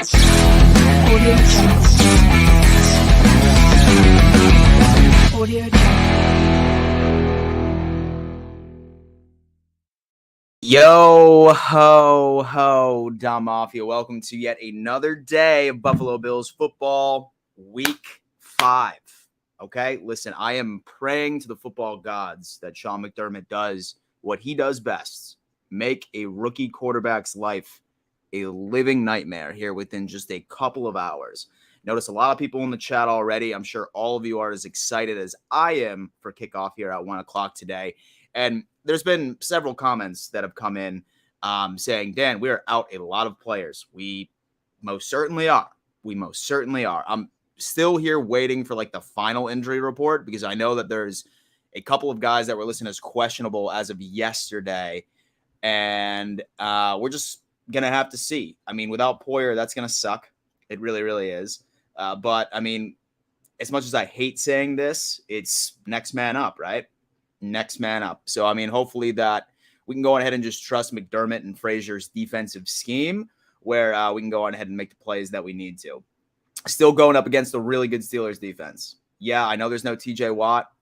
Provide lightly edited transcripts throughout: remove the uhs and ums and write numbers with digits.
Audio Jungle. Audio Yo ho ho, Dom Mafia. Welcome to yet another day of Buffalo Bills football, week 5. Okay, listen, I am praying to the football gods that Sean McDermott does what he does best: make a rookie quarterback's life a living nightmare here within just a couple of hours. Notice a lot of people in the chat already. I'm sure all of you are as excited as I am for kickoff here at 1 o'clock today. And there's been several comments that have come in saying, Dan, we are out a lot of players. We most certainly are. I'm still here waiting for like the final injury report because I know that there's a couple of guys that were listed as questionable as of yesterday. And we're just going to have to see. I mean, without Poyer, that's going to suck. It really, really is. But, I mean, as much as I hate saying this, it's next man up, right? Next man up. So, I mean, hopefully that we can go ahead and just trust McDermott and Frazier's defensive scheme where we can go on ahead and make the plays that we need to. Still going up against a really good Steelers defense. Yeah, I know there's no TJ Watt.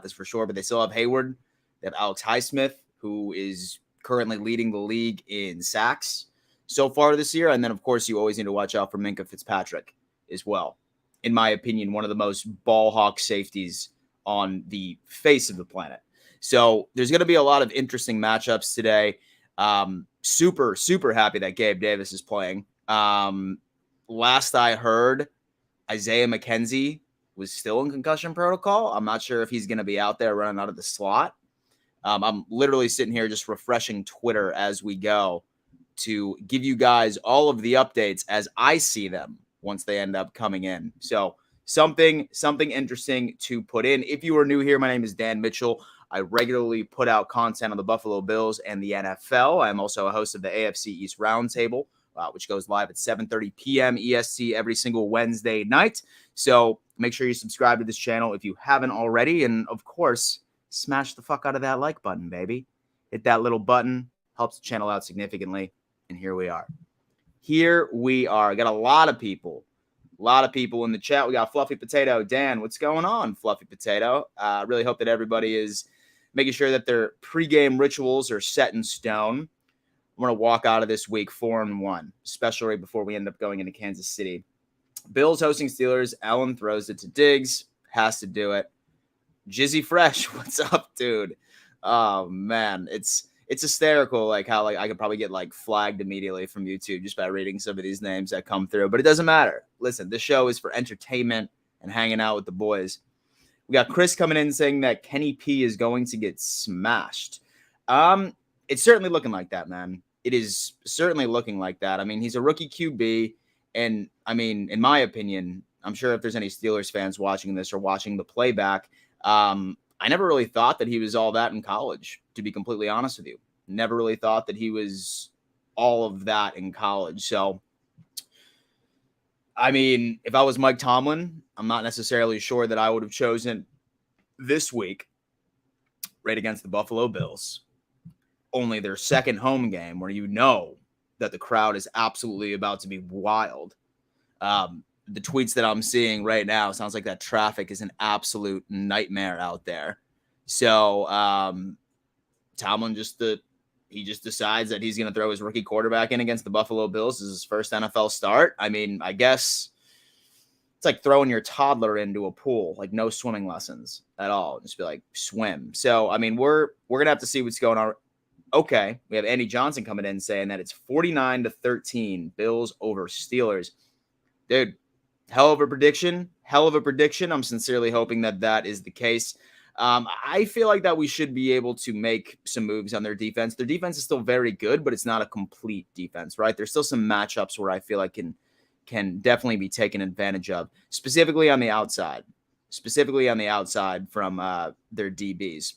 That's for sure, but they still have Hayward. They have Alex Highsmith, who is currently leading the league in sacks so far this year. And then, of course, you always need to watch out for Minkah Fitzpatrick as well. In my opinion, one of the most ball hawk safeties on the face of the planet. So there's going to be a lot of interesting matchups today. Super, super happy that Gabe Davis is playing. Last I heard, Isaiah McKenzie was still in concussion protocol. I'm not sure if he's going to be out there running out of the slot. I'm literally sitting here just refreshing Twitter as we go to give you guys all of the updates as I see them once they end up coming in. So something interesting to put in. If you are new here, my name is Dan Mitchell. I regularly put out content on the Buffalo Bills and the NFL. I'm also a host of the AFC East Roundtable, which goes live at 7:30 p.m. EST every single Wednesday night. So make sure you subscribe to this channel if you haven't already. And, of course, smash the fuck out of that like button, baby. Hit that little button. Helps the channel out significantly. And here we are. I got a lot of people in the chat. We got Fluffy Potato. Dan, what's going on, Fluffy Potato? Really hope that everybody is making sure that their pregame rituals are set in stone. I'm going to walk out of this week 4-1, especially before we end up going into Kansas City. Bills hosting Steelers. Allen throws it to Diggs. Has to do it. Jizzy Fresh, what's up, dude? Oh, man. It's hysterical, like how like I could probably get like flagged immediately from YouTube just by reading some of these names that come through. But it doesn't matter. Listen, this show is for entertainment and hanging out with the boys. We got Chris coming in saying that Kenny P is going to get smashed. It's certainly looking like that, man. It is certainly looking like that. I mean, he's a rookie QB. And I mean, in my opinion, I'm sure if there's any Steelers fans watching this or watching the playback, I never really thought that he was all that in college, to be completely honest with you. Never really thought that he was all of that in college. So, I mean, if I was Mike Tomlin, I'm not necessarily sure that I would have chosen this week right against the Buffalo Bills. Only their second home game where you know that the crowd is absolutely about to be wild. The tweets that I'm seeing right now sounds like that traffic is an absolute nightmare out there. So Tomlin just decides that he's going to throw his rookie quarterback in against the Buffalo Bills as his first NFL start. I mean, I guess it's like throwing your toddler into a pool, like no swimming lessons at all. Just be like, swim. So, I mean, we're going to have to see what's going on. Okay, we have Andy Johnson coming in saying that it's 49-13, Bills over Steelers. Dude, hell of a prediction. I'm sincerely hoping that that is the case. I feel like that we should be able to make some moves on their defense. Their defense is still very good, but it's not a complete defense, right? There's still some matchups where I feel like can definitely be taken advantage of, specifically on the outside from their DBs.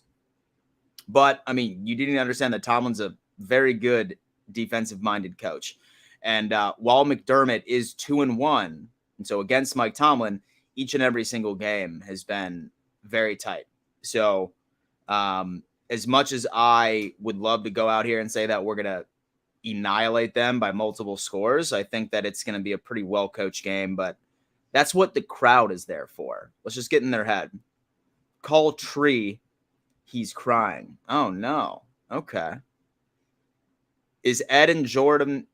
But, I mean, you didn't understand that Tomlin's a very good defensive-minded coach. And while McDermott is 2-1, and so against Mike Tomlin, each and every single game has been very tight. So as much as I would love to go out here and say that we're going to annihilate them by multiple scores. I think that it's going to be a pretty well-coached game, but that's what the crowd is there for. Let's just get in their head. Call Tree. He's crying. Oh, no. Okay. Is Ed and Jordan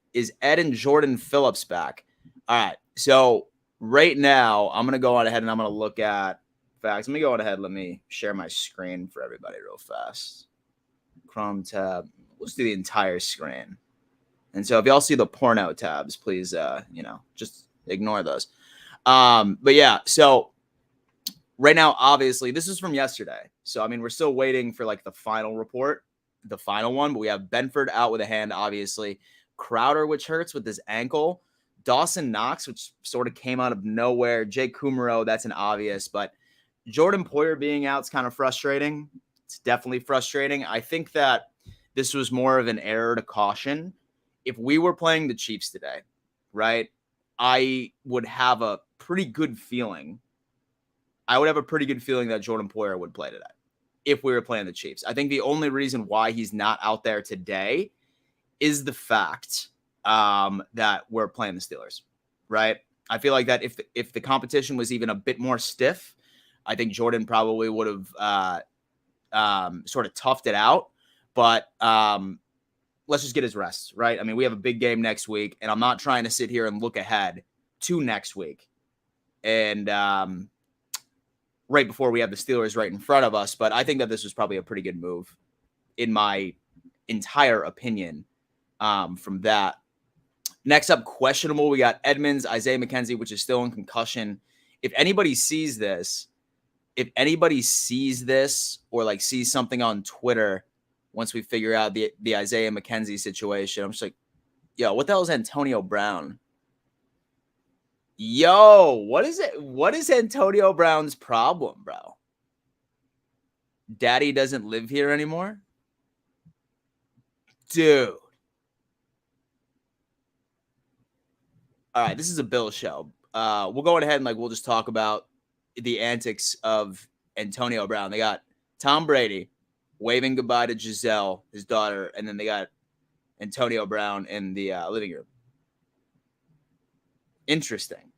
Phillips back? All right. So right now, I'm going to go on ahead and I'm going to look at facts. Let me go on ahead. Let me share my screen for everybody real fast. Chrome tab. Let's do the entire screen. And so if y'all see the porno tabs, please, just ignore those. But yeah, so right now, obviously, this is from yesterday. So, I mean, we're still waiting for like the final report, the final one. But we have Benford out with a hand, obviously. Crowder, which hurts with his ankle. Dawson Knox, which sort of came out of nowhere. Jake Kumaro, that's an obvious. But Jordan Poyer being out is kind of frustrating. It's definitely frustrating. I think that this was more of an error to caution. If we were playing the Chiefs today, right, I would have a pretty good feeling. That Jordan Poyer would play today if we were playing the Chiefs. I think the only reason why he's not out there today is the fact that we're playing the Steelers, right? I feel like that if the competition was even a bit more stiff, I think Jordan probably would have sort of toughed it out. But let's just get his rest, right? I mean, we have a big game next week, and I'm not trying to sit here and look ahead to next week. And right before we have the Steelers right in front of us. But I think that this was probably a pretty good move, in my entire opinion, from that. Next up, questionable. We got Edmonds, Isaiah McKenzie, which is still in concussion. If anybody sees this, or like sees something on Twitter, once we figure out the Isaiah McKenzie situation, I'm just like, yo, what the hell is Antonio Brown? Yo, what is it? What is Antonio Brown's problem, bro? Daddy doesn't live here anymore? Dude. All right, this is a Bills show. We'll go ahead and we'll just talk about the antics of Antonio Brown. They got Tom Brady waving goodbye to Giselle, his daughter, and then they got Antonio Brown in the living room. Interesting.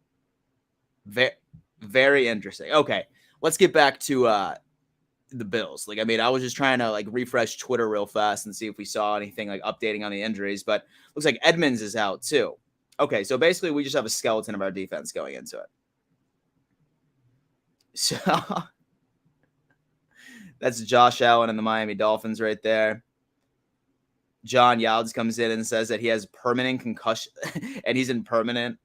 Very, very interesting. Okay, let's get back to the Bills. I was just trying to refresh Twitter real fast and see if we saw anything updating on the injuries, but looks like Edmonds is out too. Okay, so basically we just have a skeleton of our defense going into it. So that's Josh Allen and the Miami Dolphins right there. John Youds comes in and says that he has permanent concussion and he's in permanent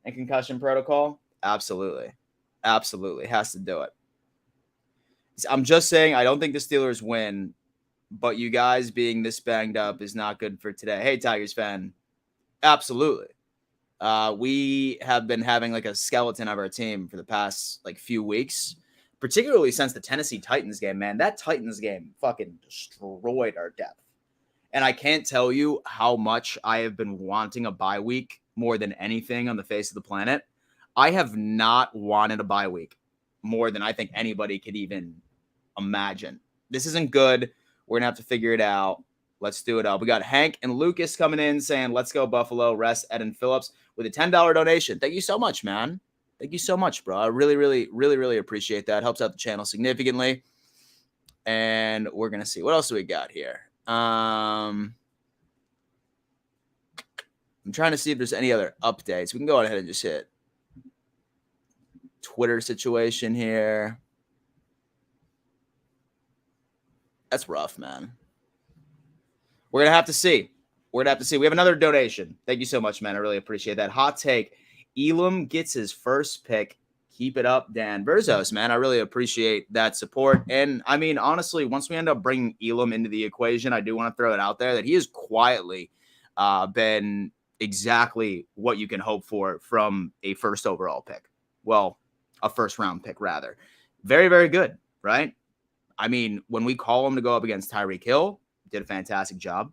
and concussion protocol. Absolutely. Absolutely. Has to do it. I'm just saying, I don't think the Steelers win, but you guys being this banged up is not good for today. Hey, Tigers fan. Absolutely. We have been having a skeleton of our team for the past few weeks, particularly since the Tennessee Titans game, man. That Titans game fucking destroyed our depth. And I can't tell you how much I have been wanting a bye week more than anything on the face of the planet. I have not wanted a bye week more than I think anybody could even imagine. This isn't good. We're going to have to figure it out. Let's do it up. We got Hank and Lucas coming in saying, let's go Buffalo, rest Ed and Phillips with a $10 donation. Thank you so much, man. Thank you so much, bro. I really, really, really, really appreciate that. Helps out the channel significantly. And we're going to see. What else do we got here? I'm trying to see if there's any other updates. We can go ahead and just hit Twitter situation here. That's rough, man. We're going to have to see. We have another donation. Thank you so much, man. I really appreciate that. Hot take. Elam gets his first pick. Keep it up, Dan Verzos, man. I really appreciate that support. And, I mean, honestly, once we end up bringing Elam into the equation, I do want to throw it out there that he has quietly been exactly what you can hope for from a first overall pick. Well, a first-round pick, rather. Very, very good, right? I mean, when we call him to go up against Tyreek Hill, did a fantastic job.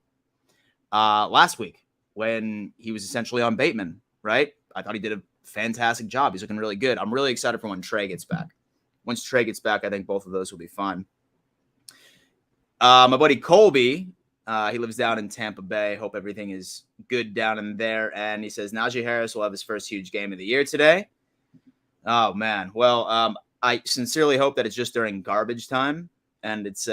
Last week, when he was essentially on Bateman, right? I thought he did a fantastic job. He's looking really good. I'm really excited for when Trey gets back. Once Trey gets back, I think both of those will be fun. My buddy Colby He lives down in Tampa Bay. Hope everything is good down in there. And he says Najee Harris will have his first huge game of the year today. Oh, man. Well, I sincerely hope that it's just during garbage time and it's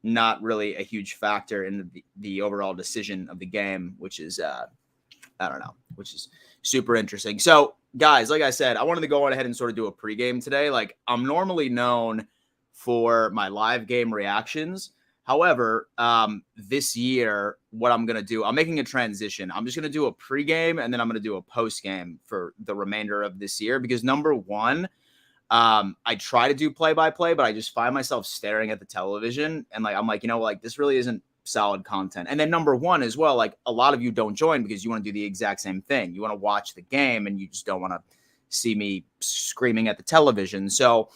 not really a huge factor in the overall decision of the game, which is, I don't know, which is super interesting. So, guys, like I said, I wanted to go on ahead and sort of do a pregame today. Like, I'm normally known for my live game reactions. However, this year, what I'm going to do, I'm making a transition. I'm just going to do a pregame and then I'm going to do a postgame for the remainder of this year because number one, I try to do play-by-play, but I just find myself staring at the television and I'm like, this really isn't solid content. And then number one as well, like a lot of you don't join because you want to do the exact same thing. You want to watch the game and you just don't want to see me screaming at the television. So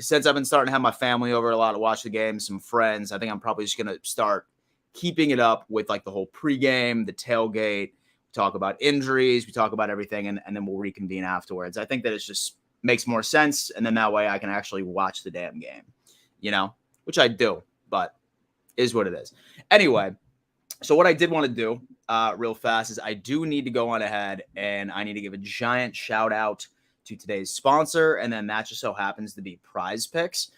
since I've been starting to have my family over a lot to watch the game, some friends, I think I'm probably just going to start keeping it up with like the whole pregame, the tailgate, talk about injuries, we talk about everything, and then we'll reconvene afterwards. I think that it's just makes more sense. And then that way I can actually watch the damn game, which I do, but is what it is. Anyway, so what I did want to do real fast is I do need to go on ahead and I need to give a giant shout out to today's sponsor. And then that just so happens to be Prize Picks.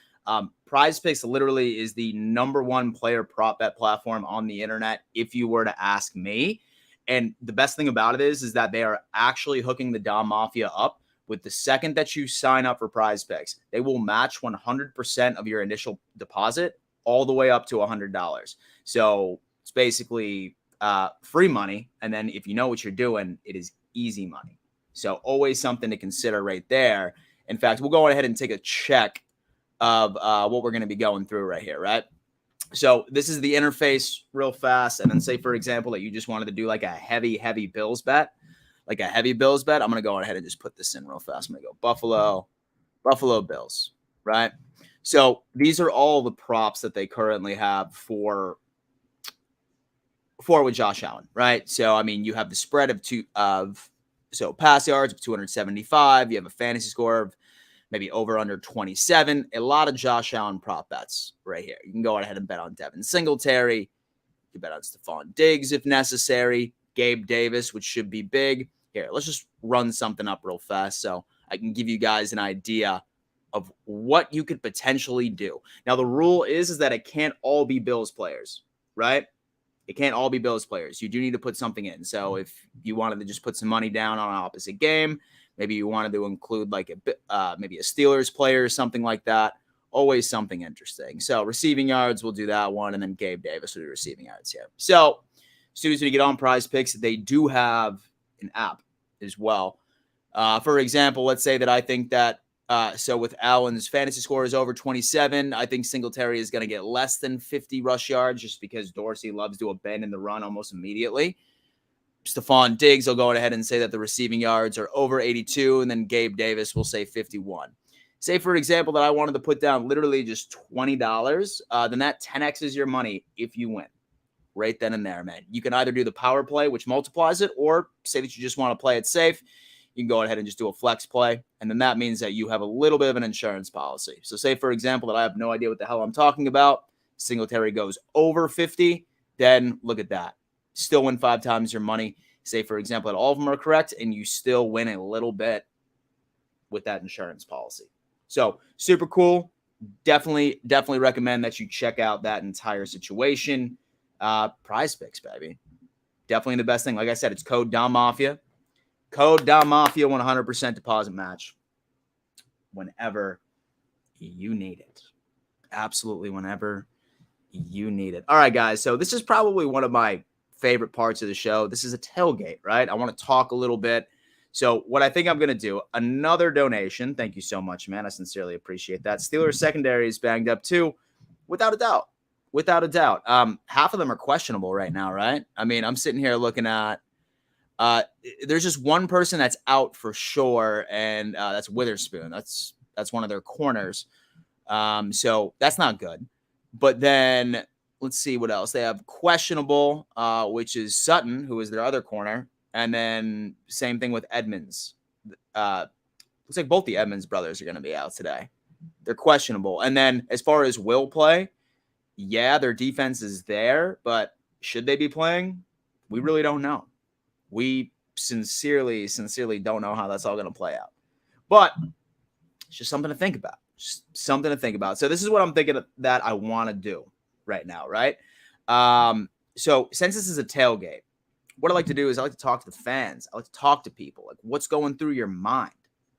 Prize Picks literally is the number one player prop bet platform on the internet, if you were to ask me. And the best thing about it is that they are actually hooking the Dom Mafia up. With the second that you sign up for Prize Picks, they will match 100% of your initial deposit all the way up to $100. So it's basically free money. And then if you know what you're doing, it is easy money. So always something to consider right there. In fact, we'll go ahead and take a check of what we're going to be going through right here, right? So this is the interface real fast. And then say, for example, that you just wanted to do like a heavy Bills bet. I'm going to go ahead and just put this in real fast. I'm going to go Buffalo Bills, right? So these are all the props that they currently have for with Josh Allen, right? So, I mean, you have the spread of pass yards of 275. You have a fantasy score of maybe over under 27. A lot of Josh Allen prop bets right here. You can go ahead and bet on Devin Singletary. You can bet on Stephon Diggs if necessary. Gabe Davis, which should be big. Here, let's just run something up real fast so I can give you guys an idea of what you could potentially do. Now, the rule is that it can't all be Bills players, right? It can't all be Bills players. You do need to put something in. So if you wanted to just put some money down on an opposite game, maybe you wanted to include like maybe a Steelers player or something like that, always something interesting. So receiving yards, we'll do that one, and then Gabe Davis will do receiving yards here. So as soon as we get on Prize Picks, they do have an app as well. For example, let's say that I think that so with Allen's fantasy score is over 27, I think Singletary is going to get less than 50 rush yards just because Dorsey loves to abandon the run almost immediately. Stephon Diggs will go ahead and say that the receiving yards are over 82, and then Gabe Davis will say 51. Say, for example, that I wanted to put down literally just $20, then that 10x's your money if you win. Right then and there, man. You can either do the power play, which multiplies it, or say that you just want to play it safe. You can go ahead and just do a flex play. And then that means that you have a little bit of an insurance policy. So say, for example, that I have no idea what the hell I'm talking about. Singletary goes over 50. Then look at that. Still win 5 times your money. Say, for example, that all of them are correct and you still win a little bit with that insurance policy. So super cool. Definitely recommend that you check out that entire situation. Prize Picks, baby. Definitely the best thing. Like I said, it's code Dom Mafia. Code Dom Mafia, 100% deposit match whenever you need it. Absolutely whenever you need it. All right, guys. So this is probably one of my favorite parts of the show. This is a tailgate, right? I want to talk a little bit. So what I think I'm going to do, another donation. Thank you so much, man. I sincerely appreciate that. Steelers secondary is banged up too, without a doubt. Without a doubt. Half of them are questionable right now, right? I mean, I'm sitting here looking at there's just one person that's out for sure, and that's Witherspoon. That's one of their corners. So that's not good. But then let's see what else. They have questionable, which is Sutton, who is their other corner. And then same thing with Edmonds. Looks like both the Edmonds brothers are going to be out today. They're questionable. And then as far as will play, Yeah, their defense is there, but should they be playing? We really don't know. We sincerely don't know how that's all going to play out. But it's just something to think about. Just something to think about. So this is what I'm thinking that I want to do right now, right? So since this is a tailgate, what I like to do is I like to talk to the fans. I like to talk to people. Like, what's going through your mind,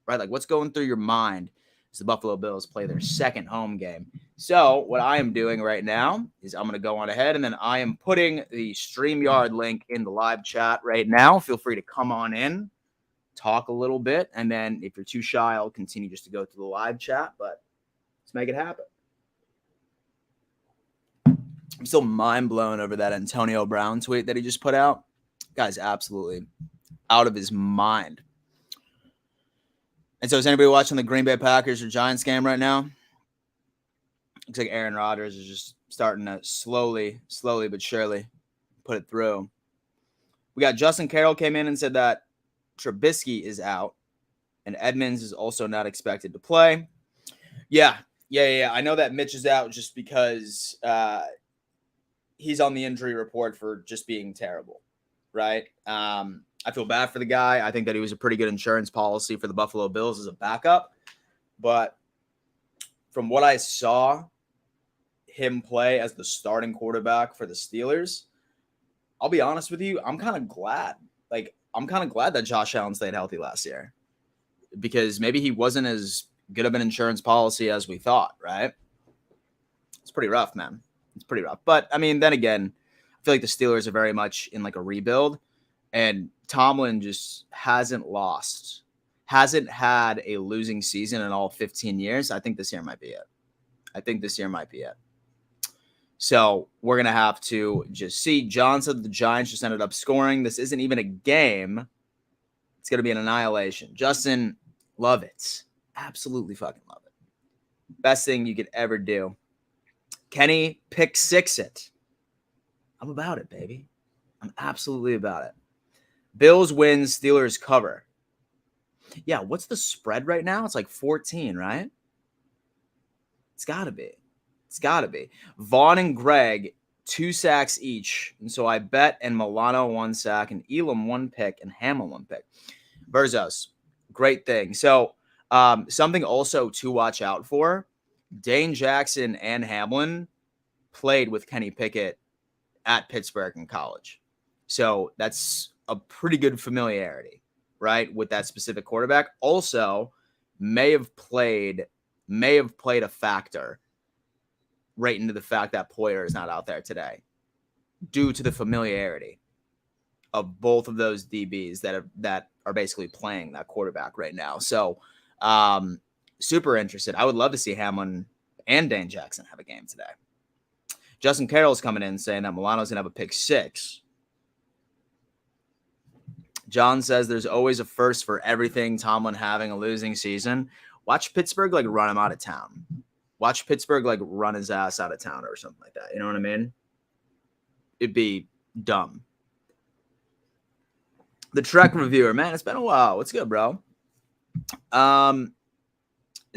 right? Like, what's going through your mind as the Buffalo Bills play their second home game. So what I am doing right now is I'm going to go on ahead, and then I am putting the StreamYard link in the live chat right now. Feel free to come on in, talk a little bit, and then if you're too shy, I'll continue just to go through the live chat, but let's make it happen. I'm still mind blown over that Antonio Brown tweet that he just put out. Guy's absolutely out of his mind. And so is anybody watching the Green Bay Packers or Giants game right now? Looks like Aaron Rodgers is just starting to slowly but surely put it through. We got Justin Carroll came in and said that Trubisky is out and Edmonds is also not expected to play. Yeah. I know that Mitch is out just because he's on the injury report for just being terrible, right? I feel bad for the guy. I think that he was a pretty good insurance policy for the Buffalo Bills as a backup. But from what I saw him play as the starting quarterback for the Steelers, I'll be honest with you, I'm kind of glad. Like, I'm kind of glad that Josh Allen stayed healthy last year because maybe he wasn't as good of an insurance policy as we thought, right? It's pretty rough, man. It's pretty rough. But, I mean, then again, I feel like the Steelers are very much in like a rebuild, and Tomlin just hasn't had a losing season in all 15 years. I think this year might be it. So we're going to have to just see. John said the Giants just ended up scoring. This isn't even a game. It's going to be an annihilation. Justin, love it. Absolutely fucking love it. Best thing you could ever do. Kenny, pick six it. I'm about it, baby. I'm absolutely about it. Bills win, Steelers cover. Yeah, what's the spread right now? It's like 14, right? It's got to be. Vaughn and Greg, 2 sacks each. And so I bet and Milano 1 sack and Elam 1 pick and Hamill 1 pick. Berzos, great thing. So something also to watch out for, Dane Jackson and Hamlin played with Kenny Pickett at Pittsburgh in college. So that's a pretty good familiarity, right, with that specific quarterback. Also, may have played a factor right into the fact that Poyer is not out there today due to the familiarity of both of those DBs that are basically playing that quarterback right now. So super interested. I would love to see Hamlin and Dane Jackson have a game today. Justin Carroll's coming in saying that Milano's going to have a pick 6. John says there's always a first for everything. Tomlin having a losing season. Watch Pittsburgh run him out of town. Watch Pittsburgh run his ass out of town or something like that. You know what I mean? It'd be dumb. The Trek reviewer, man, it's been a while. What's good, bro?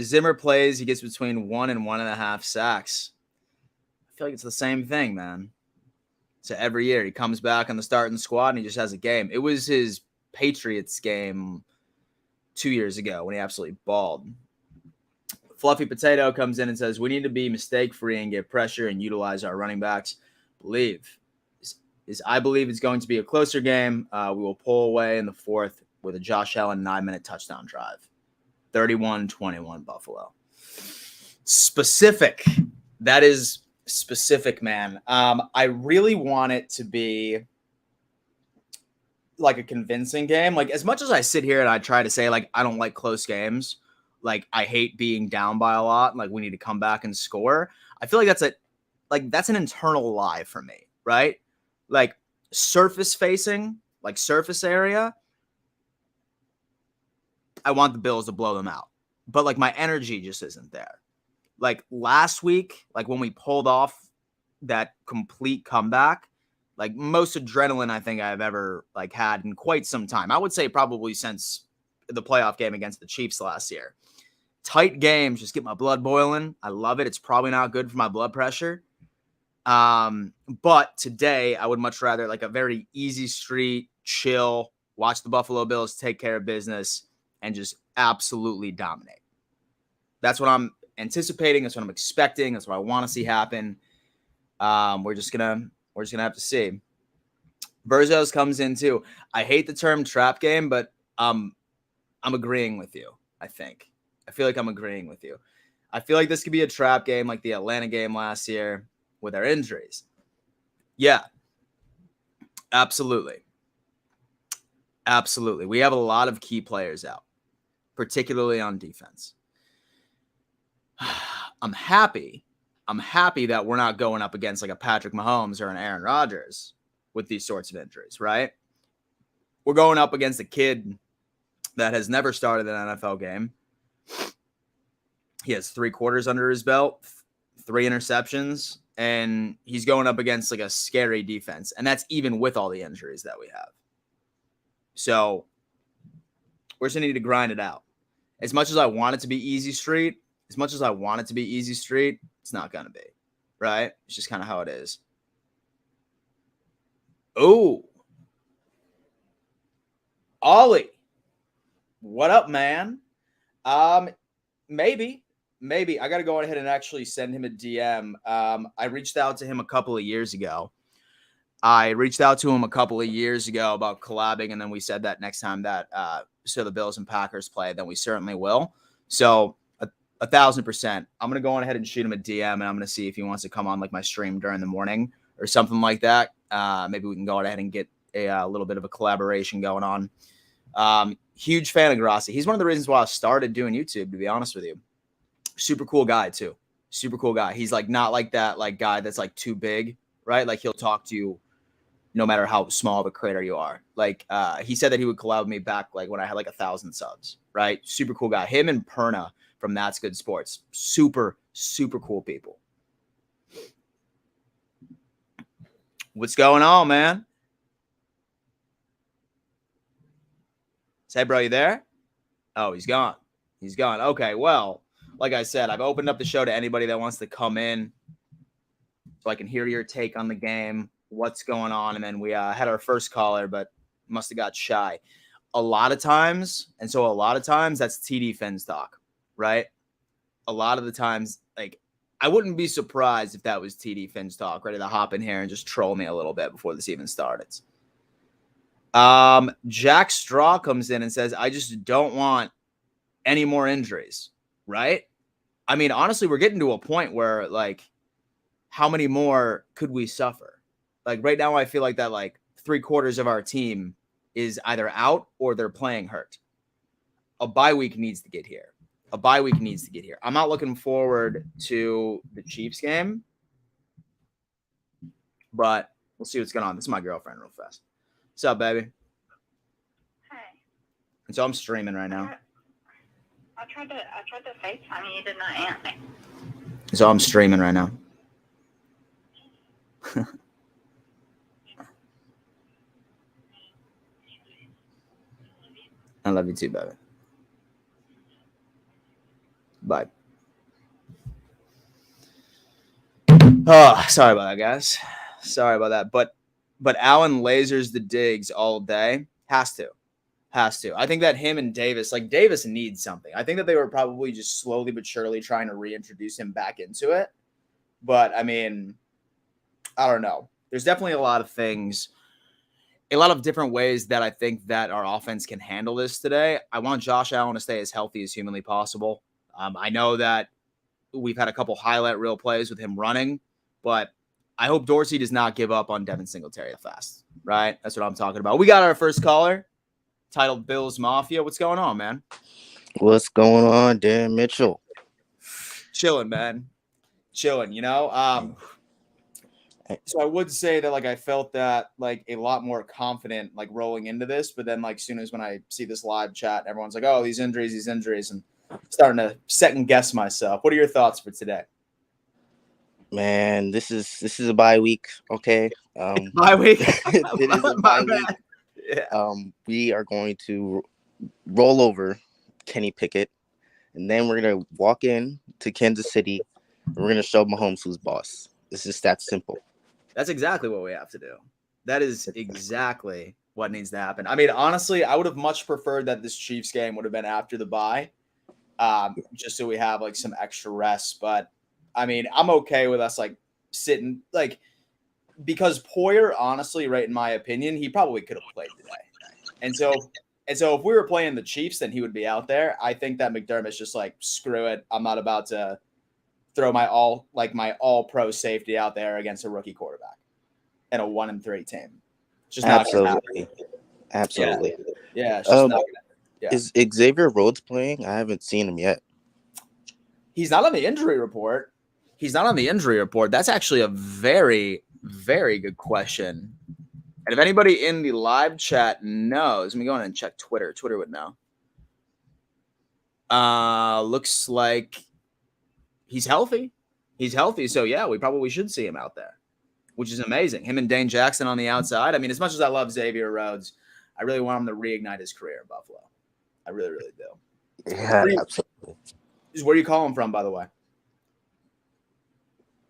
Zimmer plays. He gets between 1 and 1.5 sacks. I feel like it's the same thing, man. So every year he comes back on the starting squad and he just has a game. It was his Patriots game 2 years ago when he absolutely balled. Fluffy Potato comes in and says, we need to be mistake-free and get pressure and utilize our running backs. I believe it's going to be a closer game. We will pull away in the 4th with a Josh Allen 9-minute touchdown drive. 31-21 Buffalo. Specific. That is specific, man. I really want it to be like a convincing game. Like, as much as I sit here and I try to say, like, I don't like close games, like, I hate being down by a lot, like, we need to come back and score, I feel like that's an internal lie for me, right? Like, surface facing, like surface area, I want the Bills to blow them out. But, like, my energy just isn't there. Like, last week, like, when we pulled off that complete comeback, like, most adrenaline I think I've ever, like, had in quite some time. I would say probably since the playoff game against the Chiefs last year. Tight games just get my blood boiling. I love it. It's probably not good for my blood pressure. But today I would much rather like a very easy street, chill, watch the Buffalo Bills take care of business and just absolutely dominate. That's what I'm anticipating. That's what I'm expecting. That's what I want to see happen. We're just gonna have to see. Berzos comes in too. I hate the term trap game, but I'm agreeing with you. I feel like I'm agreeing with you. I feel like this could be a trap game like the Atlanta game last year with our injuries. Yeah, absolutely. Absolutely. We have a lot of key players out, particularly on defense. I'm happy that we're not going up against like a Patrick Mahomes or an Aaron Rodgers with these sorts of injuries, right? We're going up against a kid that has never started an NFL game. He has 3 quarters under his belt, 3 interceptions, and he's going up against like a scary defense. And that's even with all the injuries that we have. So we're just going to need to grind it out. As much as I want it to be easy street, it's not going to be, right? It's just kind of how it is. Oh, Ollie, what up, man? Maybe. I got to go ahead and actually send him a DM. I reached out to him a couple of years ago about collabing, and then we said that next time that so the Bills and Packers play, then we certainly will. So 1,000%. I'm gonna go on ahead and shoot him a DM, and I'm gonna see if he wants to come on like my stream during the morning or something like that. Maybe we can go ahead and get a little bit of a collaboration going on. Huge fan of Grassi. He's one of the reasons why I started doing YouTube, to be honest with you. Super cool guy too. Super cool guy. He's like not like that like guy that's like too big, right? Like he'll talk to you no matter how small of a creator you are. Like he said that he would collab with me back like when I had like 1,000 subs, right? Super cool guy. Him and Perna from That's Good Sports. Super, super cool people. What's going on, man? Say, bro, you there? Oh, he's gone. Okay, well, like I said, I've opened up the show to anybody that wants to come in so I can hear your take on the game, what's going on. And then we had our first caller, but must have got shy. A lot of times that's TD Finn's talk, right? A lot of the times, like, I wouldn't be surprised if that was TD Finn's talk, ready to hop in here and just troll me a little bit before this even started. Jack Straw comes in and says, I just don't want any more injuries, right? I mean, honestly, we're getting to a point where, like, how many more could we suffer? Like, right now, I feel like that, like, 3/4 of our team is either out or they're playing hurt. A bye week needs to get here. I'm not looking forward to the Chiefs game, but we'll see what's going on. This is my girlfriend real fast. What's up, baby? Hey. And so I'm streaming right now. I tried to FaceTime you. You did not answer. So I'm streaming right now. I love you too, baby. Bye. Oh, sorry about that, guys. Sorry about that. But Allen lasers the digs all day. Has to. I think that him and Davis needs something. I think that they were probably just slowly but surely trying to reintroduce him back into it. But, I mean, I don't know. There's definitely a lot of things, a lot of different ways that I think that our offense can handle this today. I want Josh Allen to stay as healthy as humanly possible. I know that we've had a couple highlight reel plays with him running, but I hope Dorsey does not give up on Devin Singletary fast, right? That's what I'm talking about. We got our first caller, titled Bills Mafia. What's going on, man? What's going on, Dan Mitchell? Chilling, man. Chilling, you know? So I would say that, like, I felt that, like, a lot more confident, like, rolling into this. But then, like, soon as when I see this live chat, everyone's like, oh, these injuries. And starting to second guess myself. What are your thoughts for today? Man, this is a bye week, okay? Bye week? It is a bye week. Yeah. We are going to roll over Kenny Pickett, and then we're going to walk in to Kansas City, and we're going to show Mahomes who's boss. It's just that simple. That's exactly what we have to do. That is exactly what needs to happen. I mean, honestly, I would have much preferred that this Chiefs game would have been after the bye, just so we have like some extra rest. But I mean, I'm okay with us like sitting like because Poyer, honestly, right in my opinion, he probably could have played today. And so if we were playing the Chiefs, then he would be out there. I think that McDermott's just like, screw it. I'm not about to throw my all pro safety out there against a rookie quarterback and a 1-3 team. It's just not gonna happen. Absolutely. Yeah, it's just not gonna happen. Yeah. Is Xavier Rhodes playing? I haven't seen him yet. He's not on the injury report. That's actually a very, very good question. And if anybody in the live chat knows, let me go in and check Twitter. Twitter would know. Looks like he's healthy. So, yeah, we probably should see him out there, which is amazing. Him and Dane Jackson on the outside. I mean, as much as I love Xavier Rhodes, I really want him to reignite his career in Buffalo. I really, really do. Yeah, absolutely. Where are you calling from, by the way?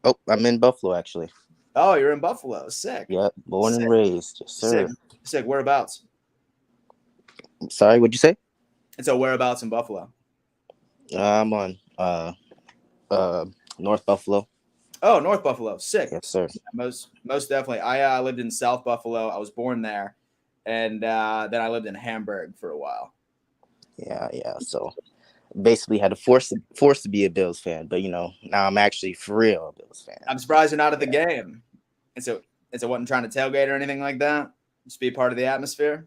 Oh, I'm in Buffalo, actually. Oh, you're in Buffalo. Sick. Yep, born and raised. Yes, sir. Sick. Whereabouts? Sorry, what'd you say? And so whereabouts in Buffalo? I'm on North Buffalo. Oh, North Buffalo. Sick. Yes, sir. Most definitely. I lived in South Buffalo. I was born there. And then I lived in Hamburg for a while. Yeah. So basically had to force to be a Bills fan, but now I'm actually for real a Bills fan. I'm surprised you're not at the game. And so wasn't trying to tailgate or anything like that? Just be a part of the atmosphere?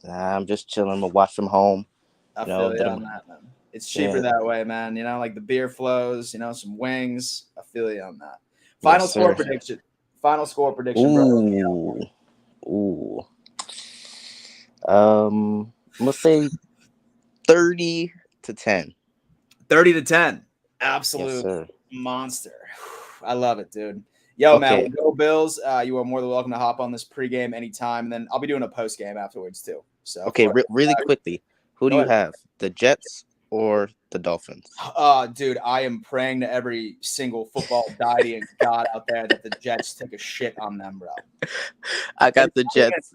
Nah, I'm just chilling. I'm watch from home. I feel you on that, man. It's cheaper that way, man. Like the beer flows, some wings. I feel you on that. Final score prediction. Ooh. Let's say 30-10. 30-10. Absolute monster. I love it, dude. Yo, man, we'll go Bills. You are more than welcome to hop on this pregame anytime, and then I'll be doing a postgame afterwards too. So really quickly, who do you have? The Jets or the Dolphins? Dude, I am praying to every single football deity and god out there that the Jets take a shit on them, bro. I got the Jets.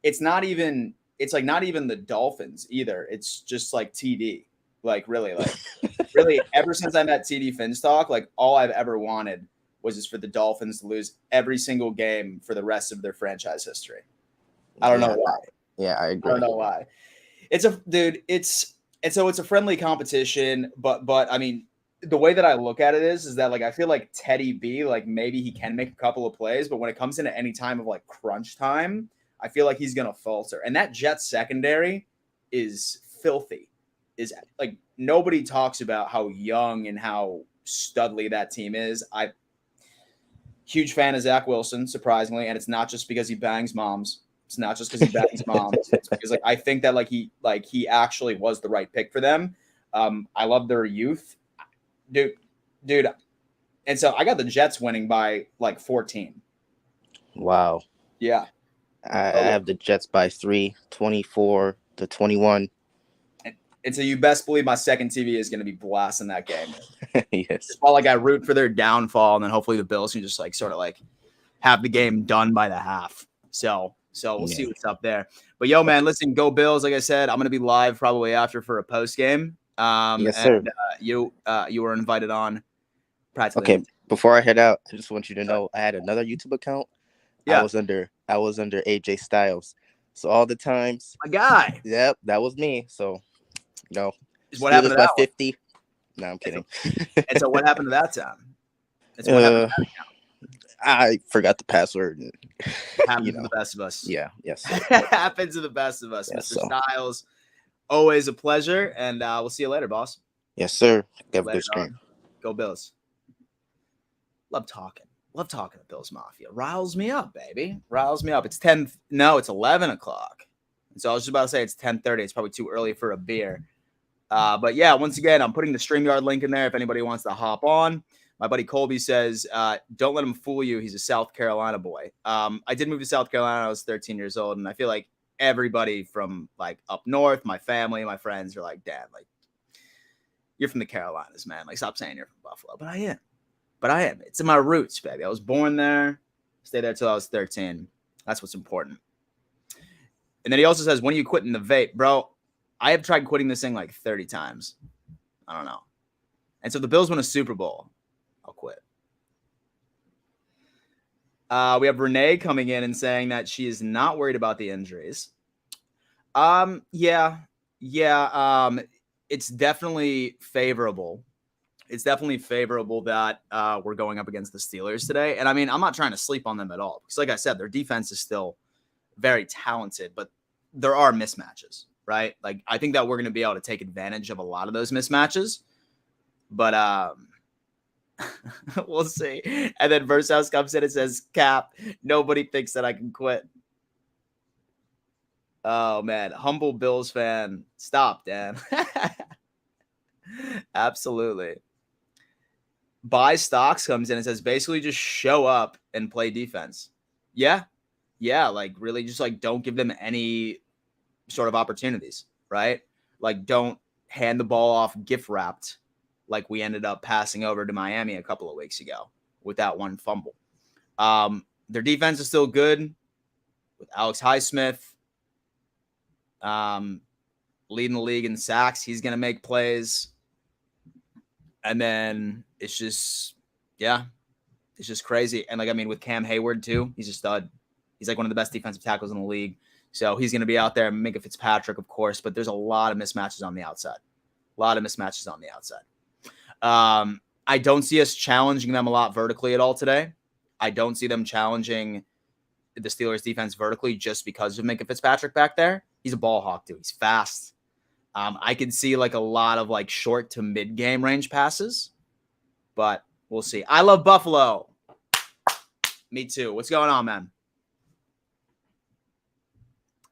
It's not even the Dolphins either. It's just like TD. Really, ever since I met TD Finstock, all I've ever wanted was just for the Dolphins to lose every single game for the rest of their franchise history. I don't know why. Yeah, I agree. I don't know why. It's a friendly competition, but I mean, the way that I look at it is that I feel like Teddy B, maybe he can make a couple of plays, but when it comes into any time of crunch time, I feel like he's gonna falter. And that Jets secondary is filthy. Is nobody talks about how young and how studly that team is. I'm huge fan of Zach Wilson, surprisingly, and it's not just because he bangs moms. It's not just because he bangs moms. It's because I think that he actually was the right pick for them. I love their youth, dude. And so I got the Jets winning by 14. Wow. Yeah. I have the Jets by 3, 24-21. And so you best believe my second TV is going to be blasting that game. Yes. Just while I root for their downfall, and then hopefully the Bills can just have the game done by the half. So we'll see what's up there. But yo, man, listen, go Bills. Like I said, I'm going to be live probably after for a post game. Yes, sir. And, you were invited on. Practically. Okay, before I head out, I just want you to know I had another YouTube account. Yeah. I was under AJ Styles. So all the times. My guy. Yep, that was me. So what happened to that 50. No, I'm kidding. And so what happened to that time? I forgot the password. Happens to the best of us. Yeah, yes. Happens to the best of us, Mr. Styles. Always a pleasure, and we'll see you later, boss. Yes, sir. Have a good screen. Go Bills. Love talking to Bills Mafia. Riles me up, baby. Riles me up. It's 11 o'clock. And so I was just about to say it's 10:30. It's probably too early for a beer. But yeah, once again, I'm putting the StreamYard link in there if anybody wants to hop on. My buddy Colby says, don't let him fool you. He's a South Carolina boy. I did move to South Carolina when I was 13 years old, and I feel like everybody from up north, my family, my friends are like, Dad, you're from the Carolinas, man. Stop saying you're from Buffalo. But I am. But I am. It's in my roots, baby. I was born there. Stayed there till I was 13. That's what's important. And then he also says, when are you quitting the vape? Bro, I have tried quitting this thing like 30 times. I don't know. And so if the Bills win a Super Bowl, I'll quit. We have Renee coming in and saying that she is not worried about the injuries. Yeah. It's definitely favorable. It's definitely favorable that we're going up against the Steelers today. And I mean, I'm not trying to sleep on them at all. Because like I said, their defense is still very talented, but there are mismatches, right? Like, I think that we're going to be able to take advantage of a lot of those mismatches. But we'll see. And then Versailles comes in and says, Cap, nobody thinks that I can quit. Oh, man. Humble Bills fan. Stop, Dan. Absolutely. Buy Stocks comes in and says, basically just show up and play defense. Yeah. Like, really just, like, don't give them any sort of opportunities, right? Like, don't hand the ball off gift wrapped like we ended up passing over to Miami a couple of weeks ago with that one fumble. Their defense is still good with Alex Highsmith leading the league in sacks. He's going to make plays. And then it's just crazy. And like, I mean, with Cam Hayward too, he's a stud. He's like one of the best defensive tackles in the league. So he's going to be out there. Minka Fitzpatrick, of course, but there's a lot of mismatches on the outside. I don't see us challenging them a lot vertically at all today. I don't see them challenging the Steelers defense vertically just because of Minka Fitzpatrick back there. He's a ball hawk too. He's fast. I could see like a lot of like short to mid game range passes, but we'll see. I love Buffalo. Me too. What's going on, man?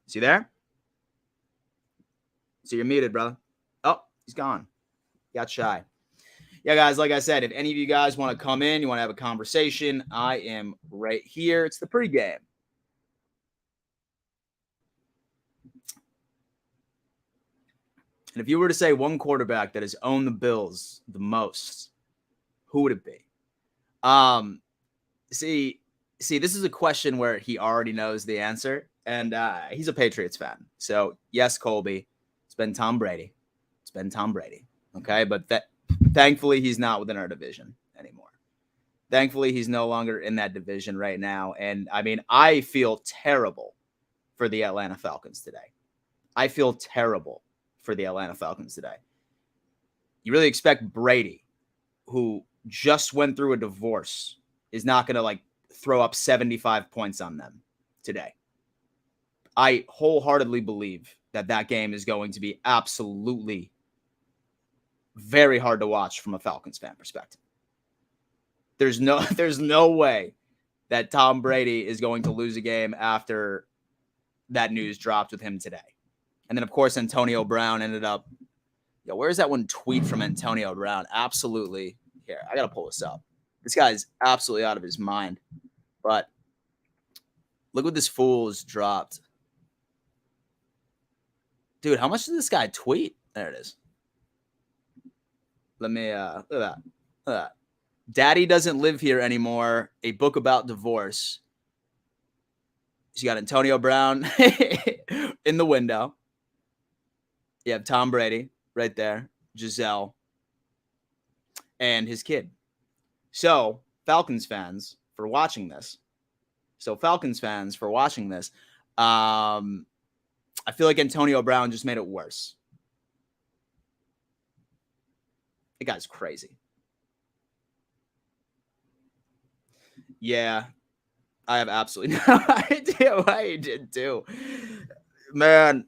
Is he there? So you're muted, brother. Oh, he's gone. Got shy. Yeah, guys, like I said, if any of you guys want to come in, you want to have a conversation, I am right here. It's the pregame. And if you were to say one quarterback that has owned the Bills the most, who would it be? See, this is a question where he already knows the answer, and he's a Patriots fan. So, yes, Colby, it's been Tom Brady. Okay, but thankfully, he's not within our division anymore. Thankfully, he's no longer in that division right now. And, I mean, I feel terrible for the Atlanta Falcons today. You really expect Brady, who just went through a divorce, is not going to, like, throw up 75 points on them today. I wholeheartedly believe that game is going to be absolutely very hard to watch from a Falcons fan perspective. There's no way that Tom Brady is going to lose a game after that news dropped with him today. And then, of course, Antonio Brown ended up. Where's that one tweet from Antonio Brown? Absolutely. Here, I got to pull this up. This guy is absolutely out of his mind. But look what this fool's dropped. Dude, how much did this guy tweet? There it is. Let me, look at that. Daddy doesn't live here anymore. A book about divorce. So you got Antonio Brown in the window. You have Tom Brady right there. Giselle. And his kid. So, Falcons fans for watching this. I feel like Antonio Brown just made it worse. The guy's crazy. Yeah, I have absolutely no idea why he did too. Man,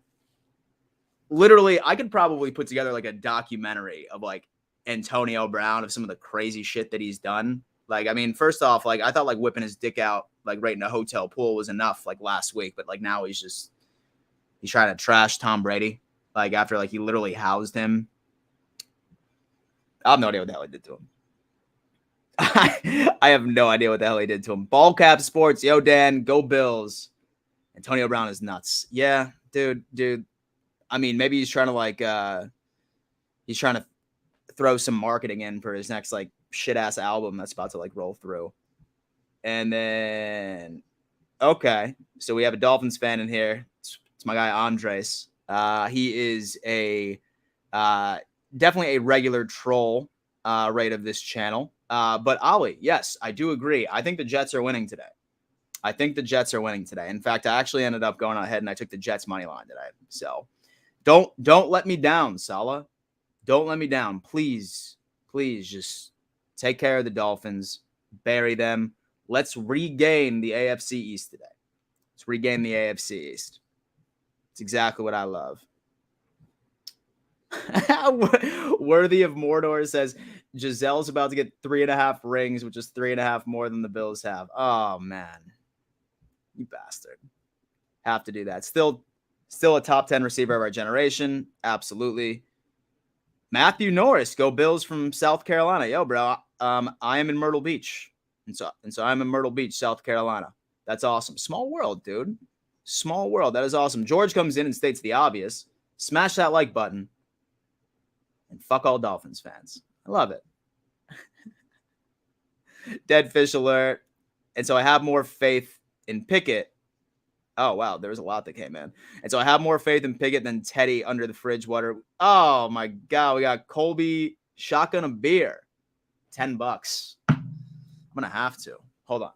literally, I could probably put together like a documentary of like Antonio Brown, of some of the crazy shit that he's done. Like, I mean, first off, like I thought like whipping his dick out like right in a hotel pool was enough like last week, but like now he's trying to trash Tom Brady like after like he literally housed him. I have no idea what the hell he did to him. I have no idea what the hell he did to him. Ball Cap Sports, yo Dan, go Bills. Antonio Brown is nuts. Yeah, dude. I mean, maybe he's trying to like he's trying to throw some marketing in for his next like shit ass album that's about to like roll through. And then, okay, so we have a Dolphins fan in here. It's my guy Andres. He is a definitely a regular troll rate of this channel. But Ollie, yes, I do agree. I think the Jets are winning today. In fact, I actually ended up going ahead and I took the Jets money line today. So don't let me down, Salah. Don't let me down. Please just take care of the Dolphins. Bury them. Let's regain the AFC East today. Let's regain the AFC East. It's exactly what I love. Worthy of Mordor says Giselle's about to get 3.5 rings, which is 3.5 more than the Bills have. Oh, man. You bastard. Have to do that. Still a top 10 receiver of our generation. Absolutely. Matthew Norris, go Bills from South Carolina. Yo, bro, I am in Myrtle Beach. And so I'm in Myrtle Beach, South Carolina. That's awesome. Small world, dude. Small world. That is awesome. George comes in and states the obvious. Smash that like button. And fuck all Dolphins fans. I love it. Dead fish alert. And so I have more faith in Pickett. Oh, wow. There was a lot that came in. And so I have more faith in Pickett than Teddy under the fridge water. Oh, my God. We got Colby shotgun a beer. $10. I'm going to have to. Hold on.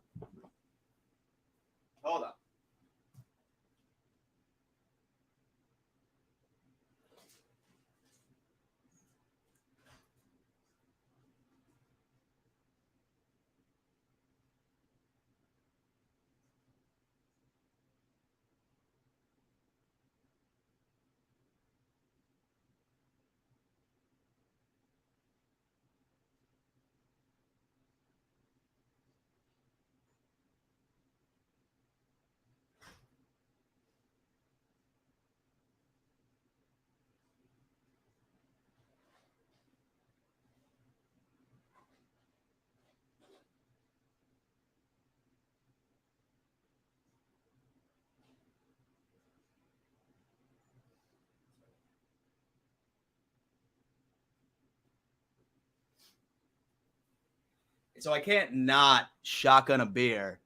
So I can't not shotgun a beer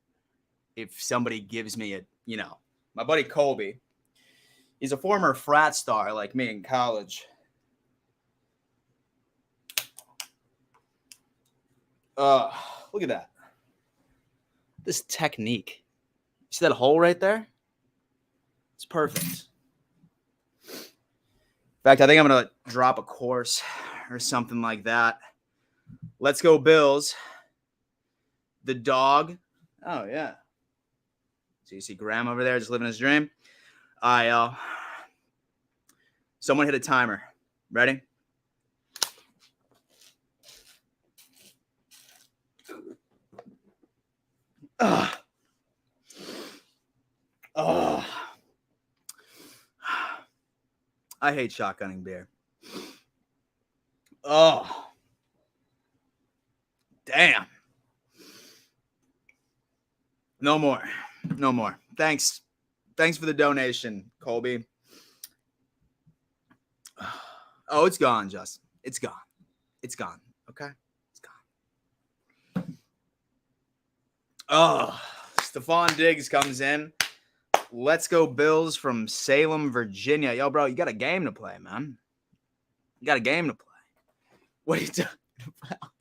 if somebody gives me a, my buddy Colby, he's a former frat star like me in college. Look at that. This technique. You see that hole right there? It's perfect. In fact, I think I'm going to drop a course or something like that. Let's go Bills. The dog. Oh, yeah. So you see Graham over there just living his dream. All right, y'all. Someone hit a timer. Ready? Oh. I hate shotgunning beer. Oh. Damn. No more. Thanks for the donation, Colby. Oh, it's gone, Justin. It's gone. Okay? It's gone. Oh, Stephon Diggs comes in. Let's go Bills from Salem, Virginia. Yo, bro, you got a game to play, man. What are you talking about?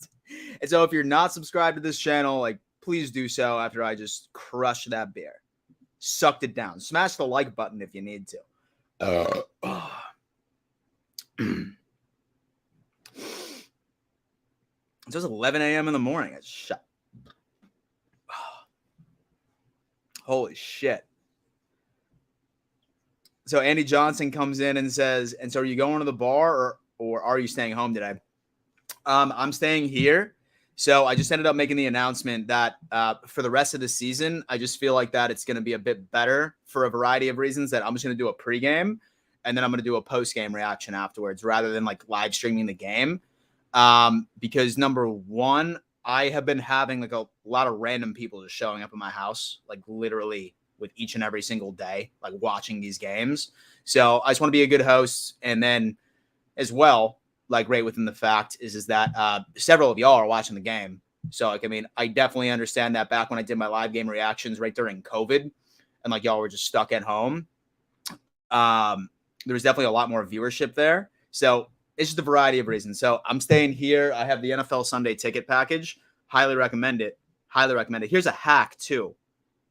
And so if you're not subscribed to this channel, please do so after I just crush that beer. Sucked it down. Smash the like button if you need to. It's just 11 a.m. in the morning. I shut. Holy shit. So Andy Johnson comes in and says, and so are you going to the bar or are you staying home today? I'm staying here. So I just ended up making the announcement that for the rest of the season, I just feel like that it's going to be a bit better for a variety of reasons that I'm just going to do a pregame and then I'm going to do a postgame reaction afterwards rather than live streaming the game. Because number one, I have been having a lot of random people just showing up at my house, literally with each and every single day, watching these games. So I just want to be a good host. And then as well, like right within the fact is that several of y'all are watching the game. So like, I mean, I definitely understand that back when I did my live game reactions right during COVID and like y'all were just stuck at home. There was definitely a lot more viewership there. So it's just a variety of reasons. So I'm staying here. I have the NFL Sunday ticket package. Highly recommend it. Highly recommend it. Here's a hack too.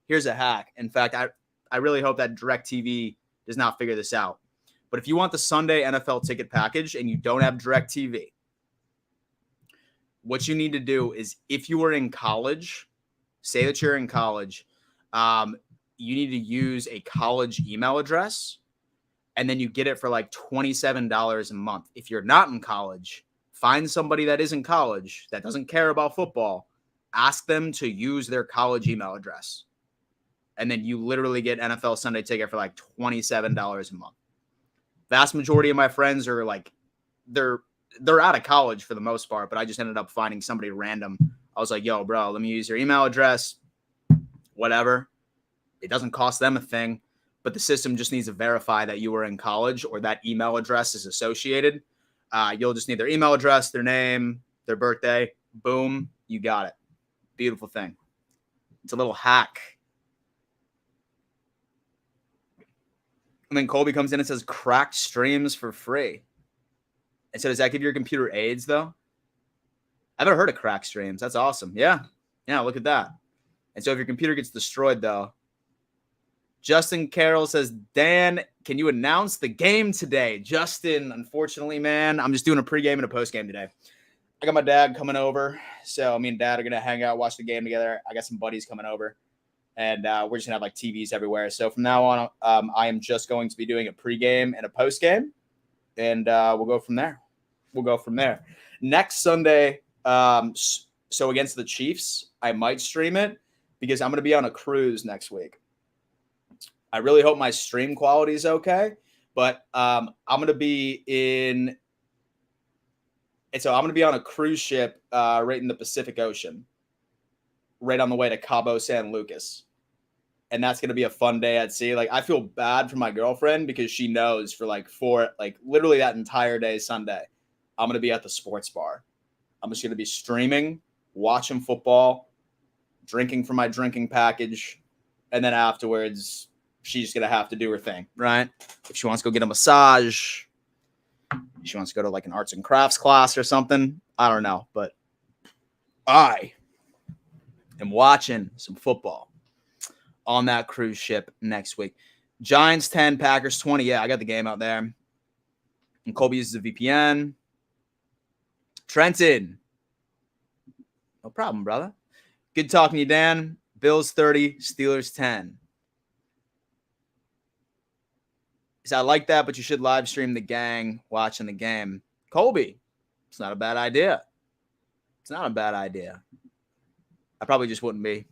Here's a hack. In fact, I really hope that DirecTV does not figure this out. But if you want the Sunday NFL ticket package and you don't have DirecTV, what you need to do is if you are in college, say that you're in college, you need to use a college email address, and then you get it for like $27 a month. If you're not in college, find somebody that is in college that doesn't care about football, ask them to use their college email address. And then you literally get NFL Sunday ticket for like $27 a month. Vast majority of my friends are like, they're out of college for the most part, but I just ended up finding somebody random. I was like, yo, bro, let me use your email address, whatever. It doesn't cost them a thing, but the system just needs to verify that you were in college or that email address is associated. You'll just need their email address, their name, their birthday. Boom, you got it. Beautiful thing. It's a little hack. And then Colby comes in and says, cracked streams for free. And so does that give your computer AIDS, though? I've never heard of cracked streams. That's awesome. Yeah. Yeah, look at that. And so if your computer gets destroyed, though, Justin Carroll says, Dan, can you announce the game today? Justin, unfortunately, man, I'm just doing a pregame and a postgame today. I got my dad coming over. So me and Dad are going to hang out, watch the game together. I got some buddies coming over. And we're just going to have like TVs everywhere. So from now on, I am just going to be doing a pregame and a postgame. And we'll go from there. Next Sunday, so against the Chiefs, I might stream it because I'm going to be on a cruise next week. I really hope my stream quality is okay. But I'm going to be in – and so I'm going to be on a cruise ship right in the Pacific Ocean, right on the way to Cabo San Lucas. And that's going to be a fun day at sea. Like, I feel bad for my girlfriend because she knows for literally that entire day Sunday, I'm going to be at the sports bar. I'm just going to be streaming, watching football, drinking from my drinking package. And then afterwards, she's going to have to do her thing, right? If she wants to go get a massage, she wants to go to like an arts and crafts class or something. I don't know. But I am watching some football on that cruise ship next week. Giants 10, Packers 20. Yeah, I got the game out there. And Colby uses a VPN. Trenton. No problem, brother. Good talking to you, Dan. Bills 30, Steelers 10. So I like that, but you should live stream the gang watching the game. Colby, it's not a bad idea. It's not a bad idea. I probably just wouldn't be. In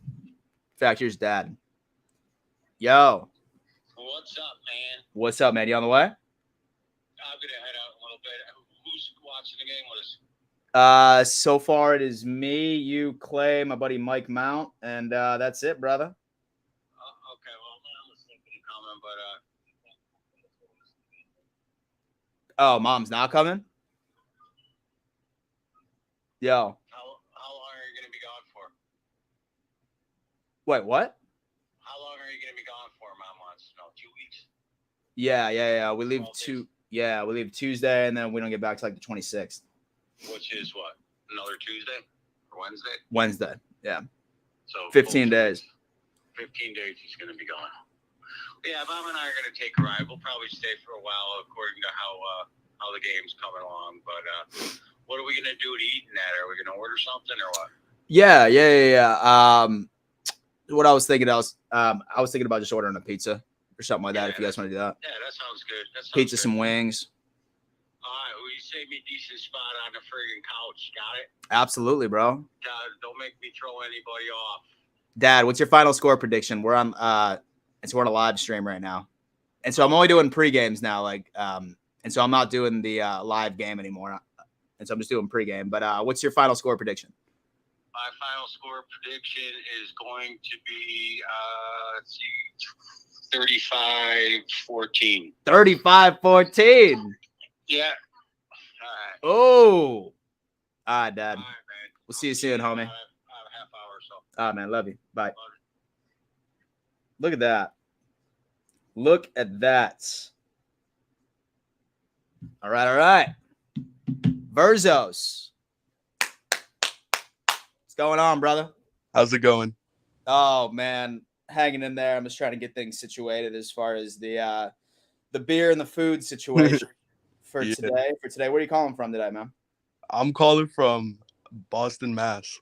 fact, here's Dad. Yo. What's up, man? What's up, man? You on the way? I'm gonna head out a little bit. Who's watching the game with us? So far it is me, you, Clay, my buddy Mike Mount, and that's it, brother. Okay, well, I'm listening to you comment, but Oh, Mom's not coming? Yo. How long are you gonna be gone for? Wait, what? How long are you gonna be gone for? Mom wants to know. 2 weeks. Yeah. We leave 12 days. we leave Tuesday, and then we don't get back to like the 26th. Which is what? Another Tuesday or Wednesday? Wednesday, yeah. So 15 days. 15 days he's gonna be gone. Yeah, Mom and I are gonna take a ride. We'll probably stay for a while according to how the game's coming along. But what are we gonna do to eat in that? Are we gonna order something or what? Yeah. What I was thinking, I was thinking about just ordering a pizza or something like that. If you guys want to do that. Yeah, that sounds good. Pizza, some wings. All right, well, you saved me a decent spot on the friggin' couch. Got it? Absolutely, bro. Don't make me throw anybody off. Dad, what's your final score prediction? We're on we're on a live stream right now. And so I'm only doing pre-games now, and so I'm not doing the live game anymore. And so I'm just doing pre-game. But what's your final score prediction? My final score prediction is going to be, 35-14. 35-14. Yeah. right. Oh. All right, Dad. All right, man. We'll see you soon, homie. About a half hour or so. All right, man. Love you. Bye. Love Look at that. Look at that. All right, all right. Verzos. What's going on, brother? How's it going? Oh, man. Hanging in there. I'm just trying to get things situated as far as the beer and the food situation for Yeah. today. Where are you calling from today, man? I'm calling from Boston, Mass.